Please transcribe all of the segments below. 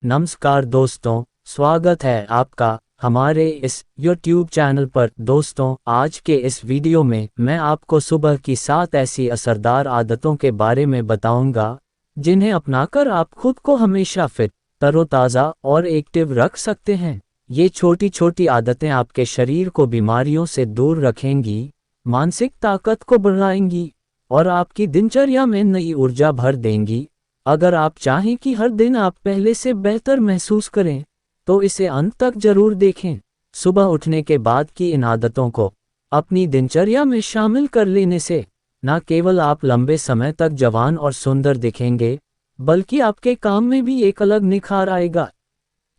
नमस्कार दोस्तों, स्वागत है आपका हमारे इस YouTube चैनल पर। दोस्तों, आज के इस वीडियो में मैं आपको सुबह की 7 ऐसी असरदार आदतों के बारे में बताऊंगा जिन्हें अपनाकर आप खुद को हमेशा फिट, तरोताज़ा और एक्टिव रख सकते हैं। ये छोटी छोटी आदतें आपके शरीर को बीमारियों से दूर रखेंगी, मानसिक ताकत को बढ़ाएंगी और आपकी दिनचर्या में नई ऊर्जा भर देंगी। अगर आप चाहें कि हर दिन आप पहले से बेहतर महसूस करें, तो इसे अंत तक जरूर देखें। सुबह उठने के बाद की इन आदतों को अपनी दिनचर्या में शामिल कर लेने से न केवल आप लंबे समय तक जवान और सुंदर दिखेंगे, बल्कि आपके काम में भी एक अलग निखार आएगा।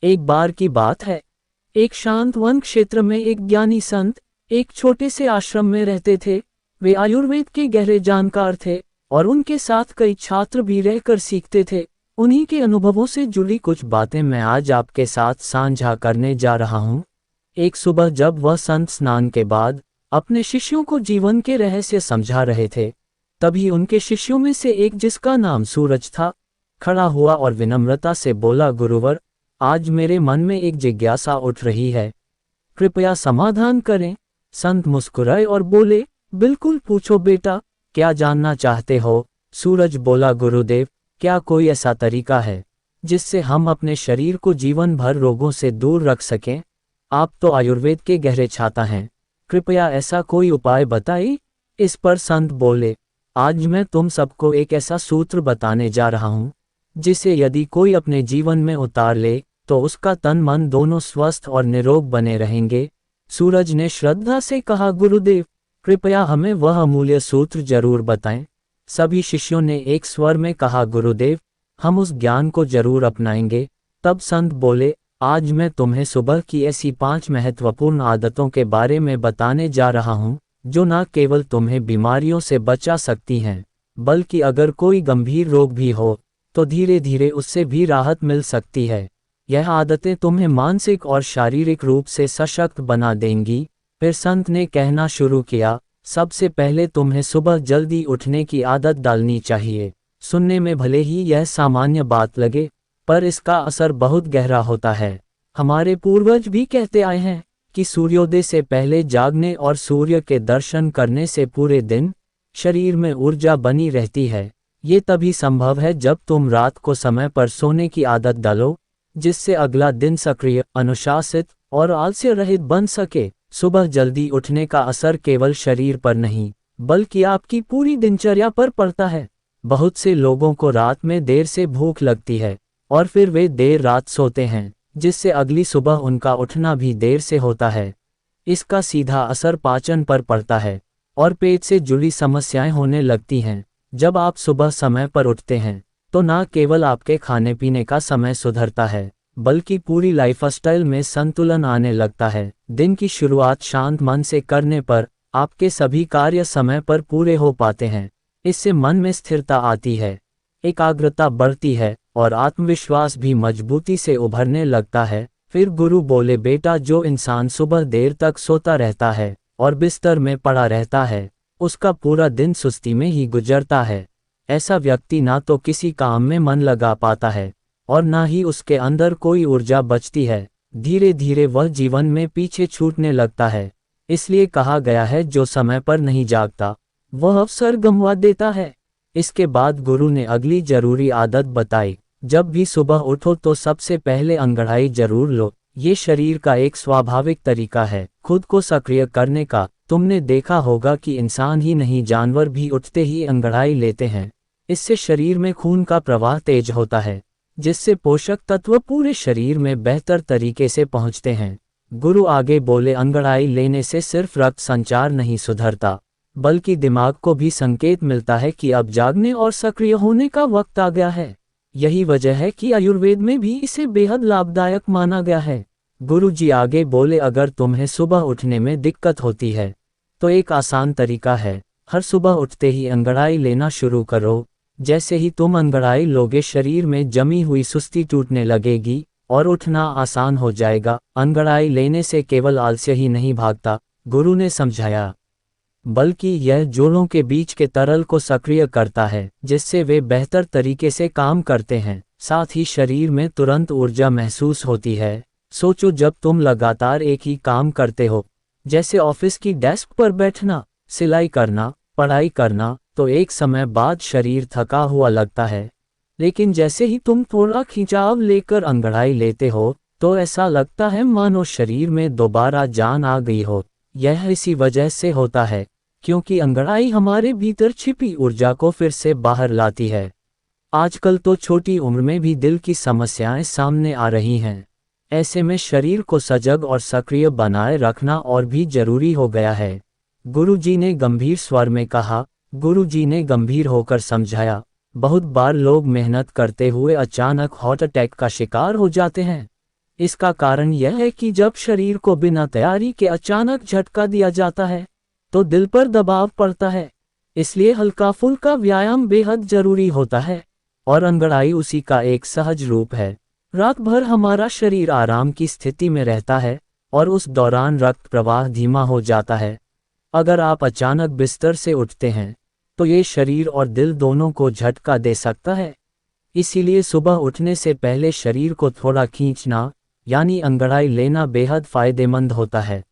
एक बार की बात है, एक शांत वन क्षेत्र में एक ज्ञानी संत एक छोटे से आश्रम में रहते थे। वे आयुर्वेद के गहरे जानकार थे और उनके साथ कई छात्र भी रहकर सीखते थे। उन्हीं के अनुभवों से जुड़ी कुछ बातें मैं आज आपके साथ साझा करने जा रहा हूँ। एक सुबह जब वह संत स्नान के बाद अपने शिष्यों को जीवन के रहस्य समझा रहे थे, तभी उनके शिष्यों में से एक, जिसका नाम सूरज था, खड़ा हुआ और विनम्रता से बोला, गुरुवर, आज मेरे मन में एक जिज्ञासा उठ रही है, कृपया समाधान करें। संत मुस्कुराए और बोले, बिल्कुल पूछो बेटा, क्या जानना चाहते हो? सूरज बोला, गुरुदेव, क्या कोई ऐसा तरीका है जिससे हम अपने शरीर को जीवन भर रोगों से दूर रख सकें? आप तो आयुर्वेद के गहरे छाता हैं, कृपया ऐसा कोई उपाय बताइए। इस पर संत बोले, आज मैं तुम सबको एक ऐसा सूत्र बताने जा रहा हूँ जिसे यदि कोई अपने जीवन में उतार ले तो उसका तन मन दोनों स्वस्थ और निरोग बने रहेंगे। सूरज ने श्रद्धा से कहा, गुरुदेव, कृपया हमें वह अमूल्य सूत्र जरूर बताएं। सभी शिष्यों ने एक स्वर में कहा, गुरुदेव, हम उस ज्ञान को जरूर अपनाएंगे। तब संत बोले, आज मैं तुम्हें सुबह की ऐसी 5 महत्वपूर्ण आदतों के बारे में बताने जा रहा हूं जो न केवल तुम्हें बीमारियों से बचा सकती हैं, बल्कि अगर कोई गंभीर रोग भी हो तो धीरे धीरे उससे भी राहत मिल सकती है। यह आदतें तुम्हें मानसिक और शारीरिक रूप से सशक्त बना देंगी। फिर संत ने कहना शुरू किया, सबसे पहले तुम्हें सुबह जल्दी उठने की आदत डालनी चाहिए। सुनने में भले ही यह सामान्य बात लगे, पर इसका असर बहुत गहरा होता है। हमारे पूर्वज भी कहते आए हैं कि सूर्योदय से पहले जागने और सूर्य के दर्शन करने से पूरे दिन शरीर में ऊर्जा बनी रहती है। ये तभी संभव है जब तुम रात को समय पर सोने की आदत डालो, जिससे अगला दिन सक्रिय, अनुशासित और आलस्य रहित बन सके। सुबह जल्दी उठने का असर केवल शरीर पर नहीं, बल्कि आपकी पूरी दिनचर्या पर पड़ता है। बहुत से लोगों को रात में देर से भूख लगती है और फिर वे देर रात सोते हैं, जिससे अगली सुबह उनका उठना भी देर से होता है। इसका सीधा असर पाचन पर पड़ता है और पेट से जुड़ी समस्याएं होने लगती हैं। जब आप सुबह समय पर उठते हैं तो न केवल आपके खाने पीने का समय सुधरता है, बल्कि पूरी लाइफस्टाइल में संतुलन आने लगता है। दिन की शुरुआत शांत मन से करने पर आपके सभी कार्य समय पर पूरे हो पाते हैं। इससे मन में स्थिरता आती है, एकाग्रता बढ़ती है और आत्मविश्वास भी मजबूती से उभरने लगता है। फिर गुरु बोले, बेटा, जो इंसान सुबह देर तक सोता रहता है और बिस्तर में पड़ा रहता है, उसका पूरा दिन सुस्ती में ही गुजरता है। ऐसा व्यक्ति ना तो किसी काम में मन लगा पाता है और ना ही उसके अंदर कोई ऊर्जा बचती है। धीरे धीरे वह जीवन में पीछे छूटने लगता है। इसलिए कहा गया है, जो समय पर नहीं जागता वह अवसर गंवा देता है। इसके बाद गुरु ने अगली जरूरी आदत बताई, जब भी सुबह उठो तो सबसे पहले अंगड़ाई जरूर लो। ये शरीर का एक स्वाभाविक तरीका है खुद को सक्रिय करने का। तुमने देखा होगा कि इंसान ही नहीं, जानवर भी उठते ही अंगड़ाई लेते हैं। इससे शरीर में खून का प्रवाह तेज होता है, जिससे पोषक तत्व पूरे शरीर में बेहतर तरीके से पहुंचते हैं। गुरु आगे बोले, अंगड़ाई लेने से सिर्फ रक्त संचार नहीं सुधरता, बल्कि दिमाग को भी संकेत मिलता है कि अब जागने और सक्रिय होने का वक्त आ गया है। यही वजह है कि आयुर्वेद में भी इसे बेहद लाभदायक माना गया है। गुरु जी आगे बोले, अगर तुम्हें सुबह उठने में दिक्कत होती है तो एक आसान तरीका है, हर सुबह उठते ही अंगड़ाई लेना शुरू करो। जैसे ही तुम अंगड़ाई लोगे, शरीर में जमी हुई सुस्ती टूटने लगेगी और उठना आसान हो जाएगा। अंगड़ाई लेने से केवल आलस्य ही नहीं भागता, गुरु ने समझाया, बल्कि यह जोड़ों के बीच के तरल को सक्रिय करता है, जिससे वे बेहतर तरीके से काम करते हैं। साथ ही शरीर में तुरंत ऊर्जा महसूस होती है। सोचो, जब तुम लगातार एक ही काम करते हो, जैसे ऑफिस की डेस्क पर बैठना, सिलाई करना, पढ़ाई करना, तो एक समय बाद शरीर थका हुआ लगता है। लेकिन जैसे ही तुम थोड़ा खिंचाव लेकर अंगड़ाई लेते हो, तो ऐसा लगता है मानो शरीर में दोबारा जान आ गई हो। यह इसी वजह से होता है क्योंकि अंगड़ाई हमारे भीतर छिपी ऊर्जा को फिर से बाहर लाती है। आजकल तो छोटी उम्र में भी दिल की समस्याएं सामने आ रही हैं। ऐसे में शरीर को सजग और सक्रिय बनाए रखना और भी जरूरी हो गया है। गुरुजी ने गंभीर स्वर में कहा। गुरुजी ने गंभीर होकर समझाया, बहुत बार लोग मेहनत करते हुए अचानक हार्ट अटैक का शिकार हो जाते हैं। इसका कारण यह है कि जब शरीर को बिना तैयारी के अचानक झटका दिया जाता है, तो दिल पर दबाव पड़ता है। इसलिए हल्का फुल्का व्यायाम बेहद जरूरी होता है, और अंगड़ाई उसी का एक सहज रूप है। रात भर हमारा शरीर आराम की स्थिति में रहता है, और उस दौरान रक्त प्रवाह धीमा हो जाता है। अगर आप अचानक बिस्तर से उठते हैं, तो ये शरीर और दिल दोनों को झटका दे सकता है। इसीलिए सुबह उठने से पहले शरीर को थोड़ा खींचना, यानी अंगड़ाई लेना बेहद फायदेमंद होता है।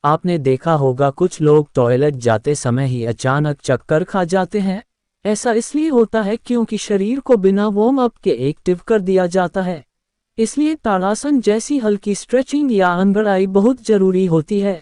आपने देखा होगा, कुछ लोग टॉयलेट जाते समय ही अचानक चक्कर खा जाते हैं। ऐसा इसलिए होता है क्योंकि शरीर को बिना वार्म अप के एक्टिव कर दिया जाता है। इसलिए ताड़ासन जैसी हल्की स्ट्रेचिंग या अंगड़ाई बहुत जरूरी होती है।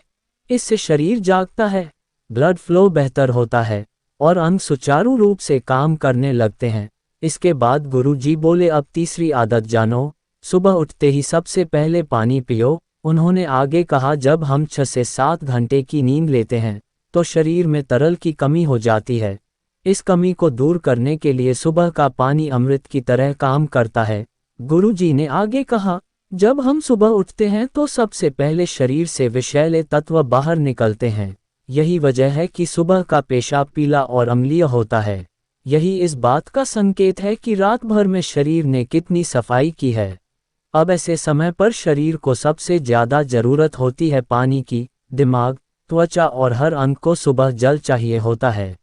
इससे शरीर जागता है, ब्लड फ्लो बेहतर होता है, और अंग सुचारू रूप से काम करने लगते हैं। इसके बाद गुरुजी बोले, अब तीसरी आदत जानो, सुबह उठते ही सबसे पहले पानी पियो। उन्होंने आगे कहा, जब हम 6 से 7 घंटे की नींद लेते हैं, तो शरीर में तरल की कमी हो जाती है। इस कमी को दूर करने के लिए सुबह का पानी अमृत की तरह काम करता है। गुरुजी ने आगे कहा, जब हम सुबह उठते हैं तो सबसे पहले शरीर से विषैले तत्व बाहर निकलते हैं। यही वजह है कि सुबह का पेशाब पीला और अम्लीय होता है। यही इस बात का संकेत है कि रात भर में शरीर ने कितनी सफाई की है। अब ऐसे समय पर शरीर को सबसे ज्यादा जरूरत होती है पानी की। दिमाग, त्वचा और हर अंग को सुबह जल चाहिए होता है।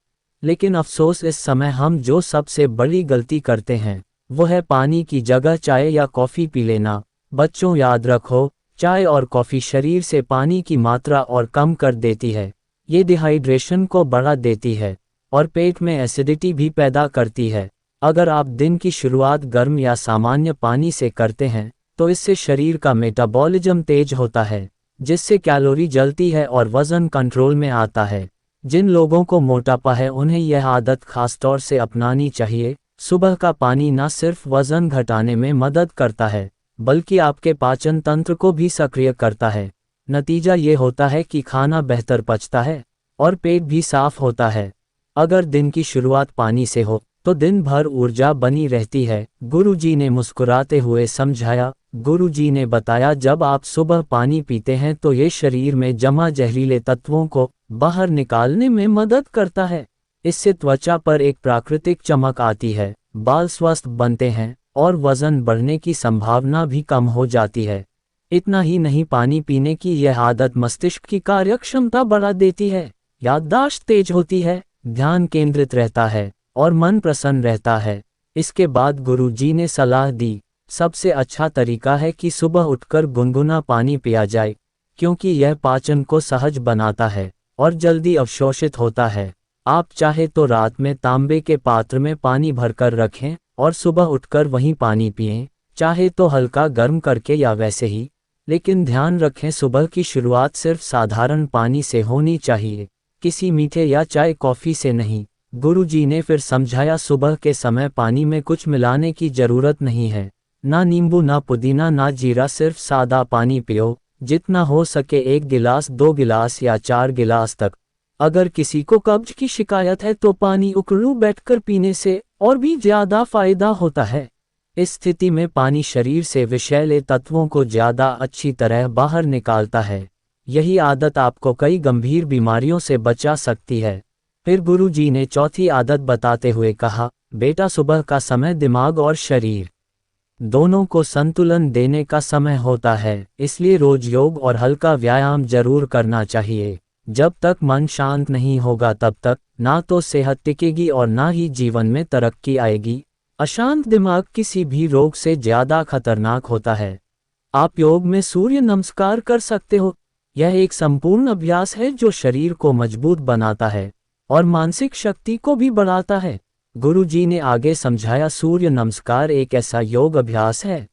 लेकिन अफसोस, इस समय हम जो सबसे बड़ी गलती करते हैं, वो है पानी की जगह चाय या कॉफ़ी पी लेना। बच्चों, याद रखो, चाय और कॉफ़ी शरीर से पानी की मात्रा और कम कर देती है। ये डिहाइड्रेशन को बढ़ा देती है और पेट में एसिडिटी भी पैदा करती है। अगर आप दिन की शुरुआत गर्म या सामान्य पानी से करते हैं, तो इससे शरीर का मेटाबॉलिज्म तेज होता है, जिससे कैलोरी जलती है और वजन कंट्रोल में आता है। जिन लोगों को मोटापा है, उन्हें यह आदत खासतौर से अपनानी चाहिए। सुबह का पानी न सिर्फ वजन घटाने में मदद करता है, बल्कि आपके पाचन तंत्र को भी सक्रिय करता है। नतीजा ये होता है कि खाना बेहतर पचता है और पेट भी साफ होता है। अगर दिन की शुरुआत पानी से हो, तो दिन भर ऊर्जा बनी रहती है। गुरुजी ने मुस्कुराते हुए समझाया। गुरुजी ने बताया, जब आप सुबह पानी पीते हैं तो ये शरीर में जमा जहरीले तत्वों को बाहर निकालने में मदद करता है। इससे त्वचा पर एक प्राकृतिक चमक आती है, बाल स्वस्थ बनते हैं और वजन बढ़ने की संभावना भी कम हो जाती है। इतना ही नहीं, पानी पीने की यह आदत मस्तिष्क की कार्यक्षमता बढ़ा देती है। याददाश्त तेज होती है, ध्यान केंद्रित रहता है और मन प्रसन्न रहता है। इसके बाद गुरुजी ने सलाह दी, सबसे अच्छा तरीका है कि सुबह उठकर गुनगुना पानी पिया जाए, क्योंकि यह पाचन को सहज बनाता है और जल्दी अवशोषित होता है। आप चाहे तो रात में तांबे के पात्र में पानी भरकर रखें और सुबह उठकर वहीं पानी पिएं, चाहे तो हल्का गर्म करके या वैसे ही। लेकिन ध्यान रखें, सुबह की शुरुआत सिर्फ साधारण पानी से होनी चाहिए, किसी मीठे या चाय कॉफ़ी से नहीं। गुरुजी ने फिर समझाया, सुबह के समय पानी में कुछ मिलाने की जरूरत नहीं है, ना नींबू, ना पुदीना, ना जीरा, सिर्फ सादा पानी पियो। जितना हो सके 1 गिलास, 2 गिलास या 4 गिलास तक। अगर किसी को कब्ज की शिकायत है तो पानी उकड़ू बैठकर पीने से और भी ज्यादा फायदा होता है। इस स्थिति में पानी शरीर से विषैले तत्वों को ज्यादा अच्छी तरह बाहर निकालता है। यही आदत आपको कई गंभीर बीमारियों से बचा सकती है। फिर गुरुजी ने चौथी आदत बताते हुए कहा, बेटा, सुबह का समय दिमाग और शरीर दोनों को संतुलन देने का समय होता है, इसलिए रोज योग और हल्का व्यायाम जरूर करना चाहिए। जब तक मन शांत नहीं होगा, तब तक ना तो सेहत टिकेगी और ना ही जीवन में तरक्की आएगी। अशांत दिमाग किसी भी रोग से ज्यादा खतरनाक होता है। आप योग में सूर्य नमस्कार कर सकते हो। यह एक संपूर्ण अभ्यास है जो शरीर को मजबूत बनाता है और मानसिक शक्ति को भी बढ़ाता है। गुरुजी ने आगे समझाया, सूर्य नमस्कार एक ऐसा योग अभ्यास है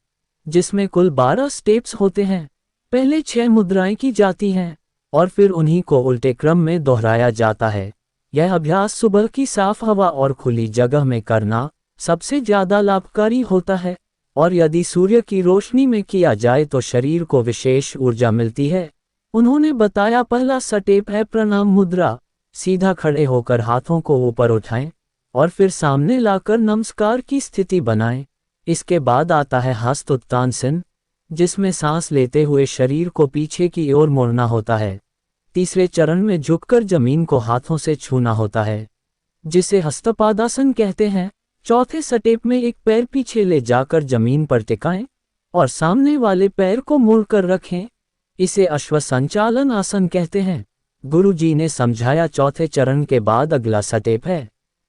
जिसमें कुल 12 स्टेप्स होते हैं। पहले 6 मुद्राएं की जाती हैं और फिर उन्हीं को उल्टे क्रम में दोहराया जाता है। यह अभ्यास सुबह की साफ हवा और खुली जगह में करना सबसे ज्यादा लाभकारी होता है, और यदि सूर्य की रोशनी में किया जाए तो शरीर को विशेष ऊर्जा मिलती है। उन्होंने बताया, पहला स्टेप है प्रणाम मुद्रा। सीधा खड़े होकर हाथों को ऊपर उठाएं और फिर सामने लाकर नमस्कार की स्थिति बनाएं। इसके बाद आता है हस्त उत्तानासन, जिसमें सांस लेते हुए शरीर को पीछे की ओर मोड़ना होता है। तीसरे चरण में झुककर जमीन को हाथों से छूना होता है, जिसे हस्तपादासन कहते हैं। चौथे स्टेप में एक पैर पीछे ले जाकर जमीन पर टिकाएं और सामने वाले पैर को मोड़कर रखें। इसे अश्वसंचालन आसन कहते हैं। गुरुजी ने समझाया, चौथे चरण के बाद अगला स्टेप है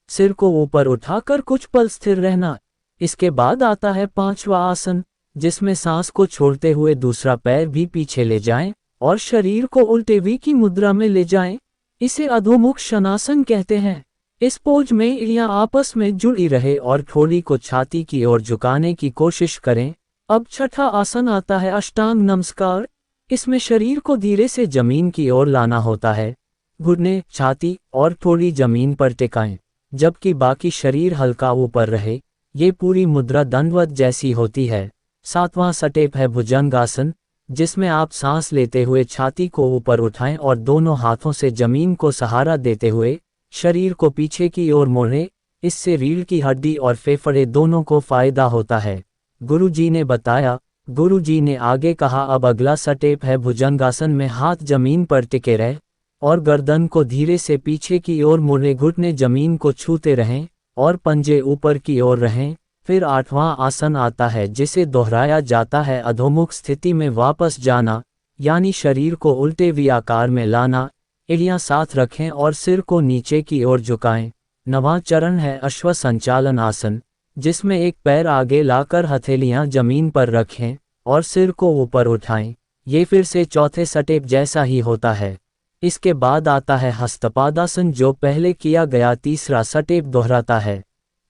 सिर को ऊपर उठाकर कुछ पल स्थिर रहना। इसके बाद आता है पांचवा आसन, जिसमें सांस को छोड़ते हुए दूसरा पैर भी पीछे ले जाएं और शरीर को उल्टे वी की मुद्रा में ले जाएं। इसे अधोमुख शनासन कहते हैं। इस पोज में एड़ियां आपस में जुड़ी रहे और ठोड़ी को छाती की ओर झुकाने की कोशिश करें। अब छठा आसन आता है अष्टांग नमस्कार। इसमें शरीर को धीरे से जमीन की ओर लाना होता है। घुटने, छाती और ठोड़ी जमीन पर टिकाएं, जबकि बाकी शरीर हल्का ऊपर रहे। ये पूरी मुद्रा दंडवत जैसी होती है। सातवां स्टेप है भुजंगासन, जिसमें आप सांस लेते हुए छाती को ऊपर उठाएं और दोनों हाथों से जमीन को सहारा देते हुए शरीर को पीछे की ओर मोड़ें। इससे रीढ़ की हड्डी और फेफड़े दोनों को फायदा होता है, गुरुजी ने बताया। गुरुजी ने आगे कहा, अब अगला स्टेप है भुजंगासन में हाथ जमीन पर टिके रहे और गर्दन को धीरे से पीछे की ओर मोड़े। घुटने जमीन को छूते रहें और पंजे ऊपर की ओर रहें। फिर आठवां आसन आता है, जिसे दोहराया जाता है अधोमुख स्थिति में वापस जाना, यानी शरीर को उल्टे वी आकार में लाना। एड़ियां साथ रखें और सिर को नीचे की ओर झुकाएं। नवां चरण है अश्वसंचालन आसन, जिसमें एक पैर आगे लाकर हथेलियां जमीन पर रखें और सिर को ऊपर उठाएं। ये फिर से चौथे स्टेप जैसा ही होता है। इसके बाद आता है हस्तपादासन, जो पहले किया गया तीसरा स्टेप दोहराता है।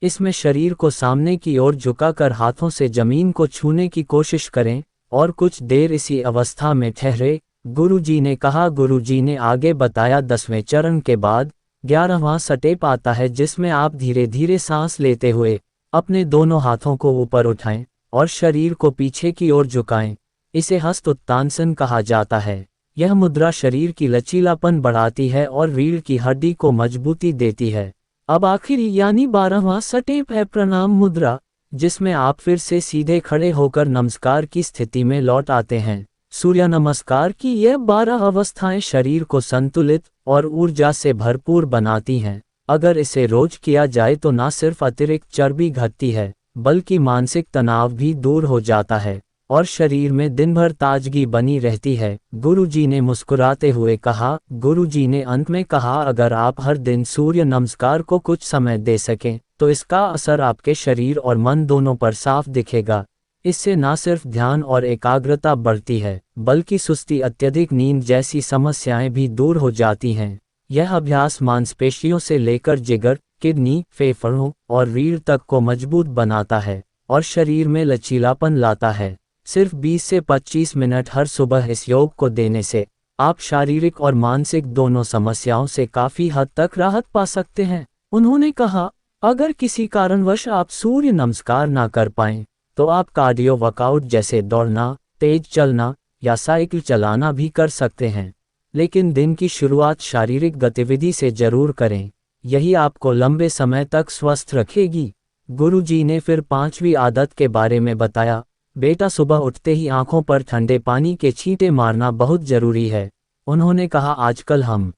इसमें शरीर को सामने की ओर झुकाकर हाथों से जमीन को छूने की कोशिश करें और कुछ देर इसी अवस्था में ठहरे। गुरुजी ने कहा। गुरुजी ने आगे बताया, 10वें चरण के बाद 11वां स्टेप आता है, जिसमें आप धीरे धीरे सांस लेते हुए अपने दोनों हाथों को ऊपर उठाएं और शरीर को पीछे की ओर झुकाएं। इसे हस्त उत्तानासन कहा जाता है। यह मुद्रा शरीर की लचीलापन बढ़ाती है और रीढ़ की हड्डी को मजबूती देती है। अब आखिरी यानी 12वां स्टेप है प्रणाम मुद्रा, जिसमें आप फिर से सीधे खड़े होकर नमस्कार की स्थिति में लौट आते हैं। सूर्य नमस्कार की यह 12 अवस्थाएं शरीर को संतुलित और ऊर्जा से भरपूर बनाती हैं। अगर इसे रोज किया जाए तो न सिर्फ अतिरिक्त चर्बी घटती है, बल्कि मानसिक तनाव भी दूर हो जाता है और शरीर में दिन भर ताजगी बनी रहती है। गुरुजी ने मुस्कुराते हुए कहा। गुरुजी ने अंत में कहा, अगर आप हर दिन सूर्य नमस्कार को कुछ समय दे सकें तो इसका असर आपके शरीर और मन दोनों पर साफ दिखेगा। इससे न सिर्फ ध्यान और एकाग्रता बढ़ती है, बल्कि सुस्ती, अत्यधिक नींद जैसी समस्याएं भी दूर हो जाती हैं। यह अभ्यास मांसपेशियों से लेकर जिगर, किडनी, फेफड़ों और रीढ़ तक को मजबूत बनाता है और शरीर में लचीलापन लाता है। सिर्फ 20 से 25 मिनट हर सुबह इस योग को देने से आप शारीरिक और मानसिक दोनों समस्याओं से काफी हद तक राहत पा सकते हैं। उन्होंने कहा, अगर किसी कारणवश आप सूर्य नमस्कार ना कर पाएं, तो आप कार्डियो वर्कआउट जैसे दौड़ना, तेज चलना या साइकिल चलाना भी कर सकते हैं, लेकिन दिन की शुरुआत शारीरिक गतिविधि से जरूर करें। यही आपको लंबे समय तक स्वस्थ रखेगी। गुरुजी ने फिर 5वीं आदत के बारे में बताया। बेटा, सुबह उठते ही आंखों पर ठंडे पानी के छींटे मारना बहुत जरूरी है। उन्होंने कहा, आजकल हम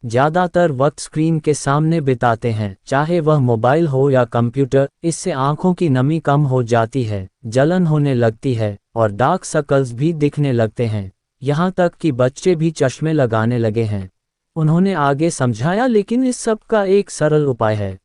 ज्यादातर वक्त स्क्रीन के सामने बिताते हैं, चाहे वह मोबाइल हो या कंप्यूटर। इससे आंखों की नमी कम हो जाती है, जलन होने लगती है और डार्क सर्कल्स भी दिखने लगते हैं। यहाँ तक कि बच्चे भी चश्मे लगाने लगे हैं। उन्होंने आगे समझाया, लेकिन इस सब का एक सरल उपाय है।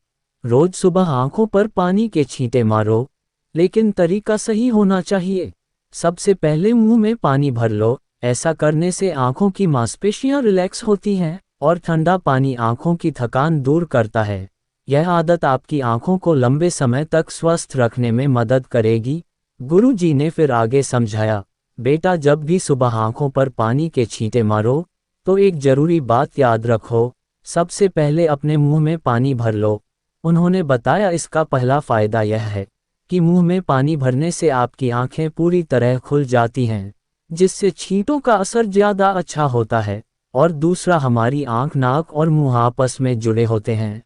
रोज सुबह आंखों पर पानी के छींटे मारो, लेकिन तरीका सही होना चाहिए। सबसे पहले मुंह में पानी भर लो। ऐसा करने से आंखों की मांसपेशियां रिलैक्स होती हैं और ठंडा पानी आंखों की थकान दूर करता है। यह आदत आपकी आंखों को लंबे समय तक स्वस्थ रखने में मदद करेगी। गुरुजी ने फिर आगे समझाया, बेटा जब भी सुबह आंखों पर पानी के छींटे मारो तो एक जरूरी बात याद रखो, सबसे पहले अपने मुंह में पानी भर लो। उन्होंने बताया इसका पहला फायदा यह है कि मुंह में पानी भरने से आपकी आंखें पूरी तरह खुल जाती हैं, जिससे छींटों का असर ज़्यादा अच्छा होता है। और दूसरा, हमारी आंख, नाक और मुंह आपस में जुड़े होते हैं।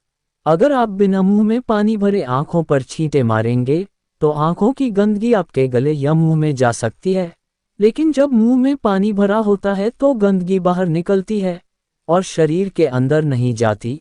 अगर आप बिना मुंह में पानी भरे आंखों पर छींटे मारेंगे तो आंखों की गंदगी आपके गले या मुंह में जा सकती है, लेकिन जब मुंह में पानी भरा होता है तो गंदगी बाहर निकलती है और शरीर के अंदर नहीं जाती।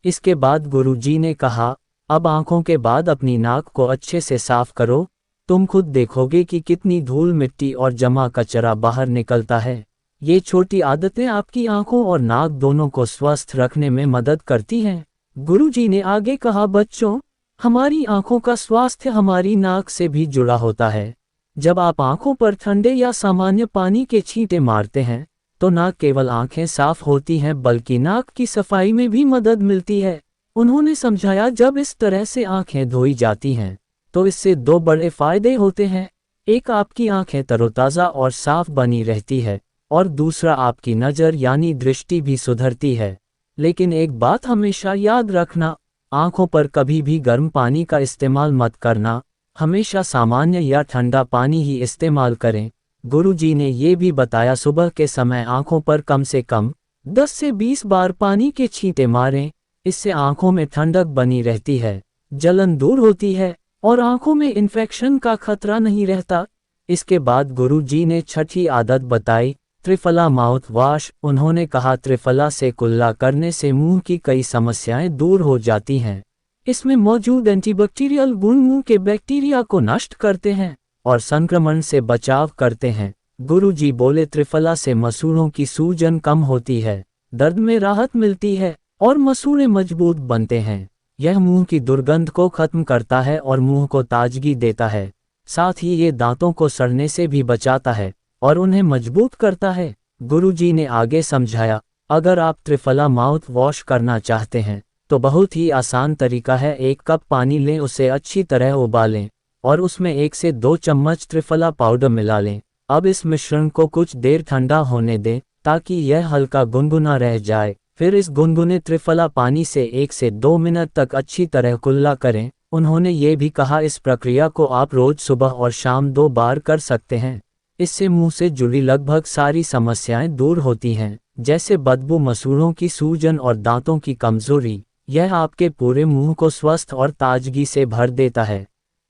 इसके बाद गुरुजी ने कहा, अब आंखों के बाद अपनी नाक को अच्छे से साफ करो। तुम खुद देखोगे कि कितनी धूल, मिट्टी और जमा कचरा बाहर निकलता है। ये छोटी आदतें आपकी आंखों और नाक दोनों को स्वस्थ रखने में मदद करती हैं। गुरुजी ने आगे कहा, बच्चों, हमारी आंखों का स्वास्थ्य हमारी नाक से भी जुड़ा होता है। जब आप आंखों पर ठंडे या सामान्य पानी के छींटे मारते हैं तो न केवल आंखें साफ होती हैं बल्कि नाक की सफाई में भी मदद मिलती है। उन्होंने समझाया, जब इस तरह से आंखें धोई जाती हैं तो इससे दो बड़े फायदे होते हैं। एक, आपकी आंखें तरोताज़ा और साफ बनी रहती है और दूसरा, आपकी नज़र यानी दृष्टि भी सुधरती है। लेकिन एक बात हमेशा याद रखना, आंखों पर कभी भी गर्म पानी का इस्तेमाल मत करना। हमेशा सामान्य या ठंडा पानी ही इस्तेमाल करें। गुरुजी ने ये भी बताया, सुबह के समय आंखों पर कम से कम 10 से 20 बार पानी के छींटे मारें। इससे आंखों में ठंडक बनी रहती है, जलन दूर होती है और आंखों में इन्फेक्शन का खतरा नहीं रहता। इसके बाद गुरुजी ने छठी आदत बताई, त्रिफला माउथ वॉश। उन्होंने कहा, त्रिफला से कुल्ला करने से मुंह की कई समस्याएं दूर हो जाती हैं। इसमें मौजूद एंटीबैक्टीरियल गुण मुंह के बैक्टीरिया को नष्ट करते हैं और संक्रमण से बचाव करते हैं। गुरुजी बोले, त्रिफला से मसूड़ों की सूजन कम होती है, दर्द में राहत मिलती है और मसूड़े मजबूत बनते हैं। यह मुंह की दुर्गंध को खत्म करता है और मुंह को ताजगी देता है। साथ ही ये दांतों को सड़ने से भी बचाता है और उन्हें मजबूत करता है। गुरुजी ने आगे समझाया, अगर आप त्रिफला माउथ वॉश करना चाहते हैं तो बहुत ही आसान तरीका है। 1 कप पानी लें, उसे अच्छी तरह उबालें और उसमें 1 से 2 चम्मच त्रिफला पाउडर मिला लें। अब इस मिश्रण को कुछ देर ठंडा होने दें ताकि यह हल्का गुनगुना रह जाए। फिर इस गुनगुने त्रिफला पानी से 1 से 2 मिनट तक अच्छी तरह कुल्ला करें। उन्होंने ये भी कहा, इस प्रक्रिया को आप रोज सुबह और शाम 2 बार कर सकते हैं। इससे मुंह से जुड़ी लगभग सारी समस्याएं दूर होती हैं, जैसे बदबू, मसूड़ों की सूजन और दांतों की कमजोरी। यह आपके पूरे मुंह को स्वस्थ और ताजगी से भर देता है।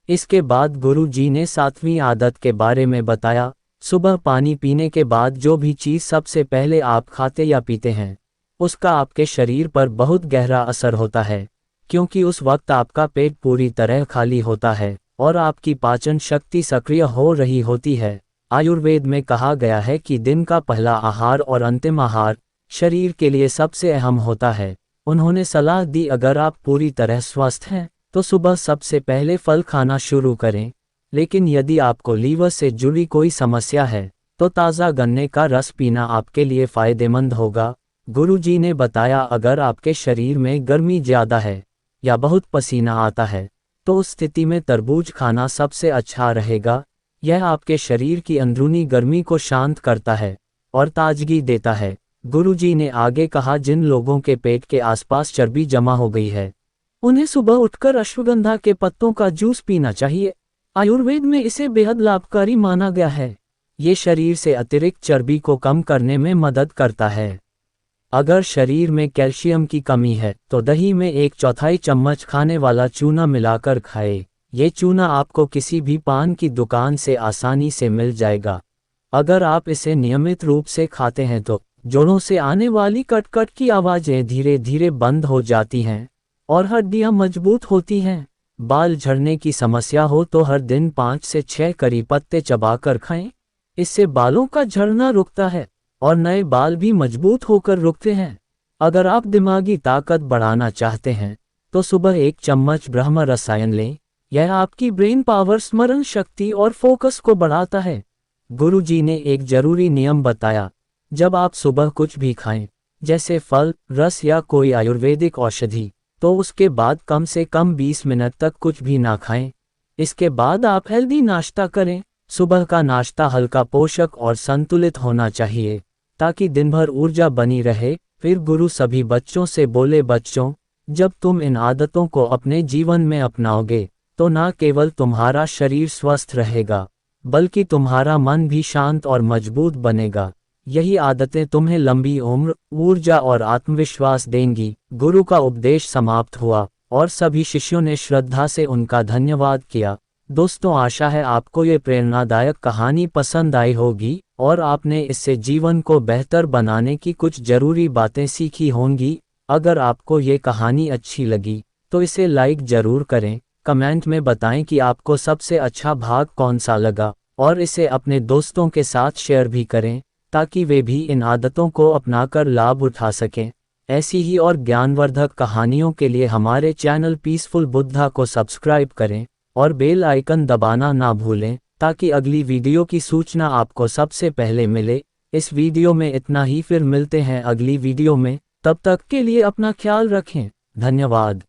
इसके बाद गुरुजी ने 7वीं आदत के बारे में बताया, सुबह पानी पीने के बाद जो भी चीज़ सबसे पहले आप खाते या पीते हैं उसका आपके शरीर पर बहुत गहरा असर होता है, क्योंकि उस वक्त आपका पेट पूरी तरह खाली होता है और आपकी पाचन शक्ति सक्रिय हो रही होती है। आयुर्वेद में कहा गया है कि दिन का पहला आहार और अंतिम आहार शरीर के लिए सबसे अहम होता है। उन्होंने सलाह दी, अगर आप पूरी तरह स्वस्थ हैं तो सुबह सबसे पहले फल खाना शुरू करें, लेकिन यदि आपको लीवर से जुड़ी कोई समस्या है तो ताज़ा गन्ने का रस पीना आपके लिए फ़ायदेमंद होगा। गुरुजी ने बताया, अगर आपके शरीर में गर्मी ज़्यादा है या बहुत पसीना आता है तो उस स्थिति में तरबूज खाना सबसे अच्छा रहेगा। यह आपके शरीर की अंदरूनी गर्मी को शांत करता है और ताजगी देता है। गुरुजी ने आगे कहा, जिन लोगों के पेट के आसपास चर्बी जमा हो गई है उन्हें सुबह उठकर अश्वगंधा के पत्तों का जूस पीना चाहिए। आयुर्वेद में इसे बेहद लाभकारी माना गया है। ये शरीर से अतिरिक्त चर्बी को कम करने में मदद करता है। अगर शरीर में कैल्शियम की कमी है तो दही में 1/4 चम्मच खाने वाला चूना मिलाकर खाएं। ये चूना आपको किसी भी पान की दुकान से आसानी से मिल जाएगा। अगर आप इसे नियमित रूप से खाते हैं तो जोड़ों से आने वाली कट-कट की आवाज़ें धीरे धीरे बंद हो जाती हैं और हड्डियां मजबूत होती हैं। बाल झड़ने की समस्या हो तो हर दिन 5 से 6 करी पत्ते चबाकर खाएं। इससे बालों का झड़ना रुकता है और नए बाल भी मजबूत होकर रुकते हैं। अगर आप दिमागी ताकत बढ़ाना चाहते हैं तो सुबह 1 चम्मच ब्रह्म रसायन लें। यह आपकी ब्रेन पावर, स्मरण शक्ति और फोकस को बढ़ाता है। गुरुजी ने एक जरूरी नियम बताया, जब आप सुबह कुछ भी खाएं, जैसे फल, रस या कोई आयुर्वेदिक औषधि, तो उसके बाद कम से कम 20 मिनट तक कुछ भी ना खाएं। इसके बाद आप हेल्दी नाश्ता करें। सुबह का नाश्ता हल्का, पोषक और संतुलित होना चाहिए, ताकि दिन भर ऊर्जा बनी रहे। फिर गुरु सभी बच्चों से बोले, बच्चों, जब तुम इन आदतों को अपने जीवन में अपनाओगे, तो ना केवल तुम्हारा शरीर स्वस्थ रहेगा, बल्कि तुम्हारा मन भी शांत और मजबूत बनेगा। यही आदतें तुम्हें लंबी उम्र, ऊर्जा और आत्मविश्वास देंगी। गुरु का उपदेश समाप्त हुआ और सभी शिष्यों ने श्रद्धा से उनका धन्यवाद किया। दोस्तों, आशा है आपको ये प्रेरणादायक कहानी पसंद आई होगी और आपने इससे जीवन को बेहतर बनाने की कुछ जरूरी बातें सीखी होंगी। अगर आपको ये कहानी अच्छी लगी तो इसे लाइक जरूर करें। कमेंट में बताएं कि आपको सबसे अच्छा भाग कौन सा लगा, और इसे अपने दोस्तों के साथ शेयर भी करें, ताकि वे भी इन आदतों को अपनाकर लाभ उठा सकें। ऐसी ही और ज्ञानवर्धक कहानियों के लिए हमारे चैनल पीसफुल बुद्धा को सब्सक्राइब करें और बेल आइकन दबाना ना भूलें, ताकि अगली वीडियो की सूचना आपको सबसे पहले मिले। इस वीडियो में इतना ही, फिर मिलते हैं अगली वीडियो में। तब तक के लिए अपना ख्याल रखें। धन्यवाद।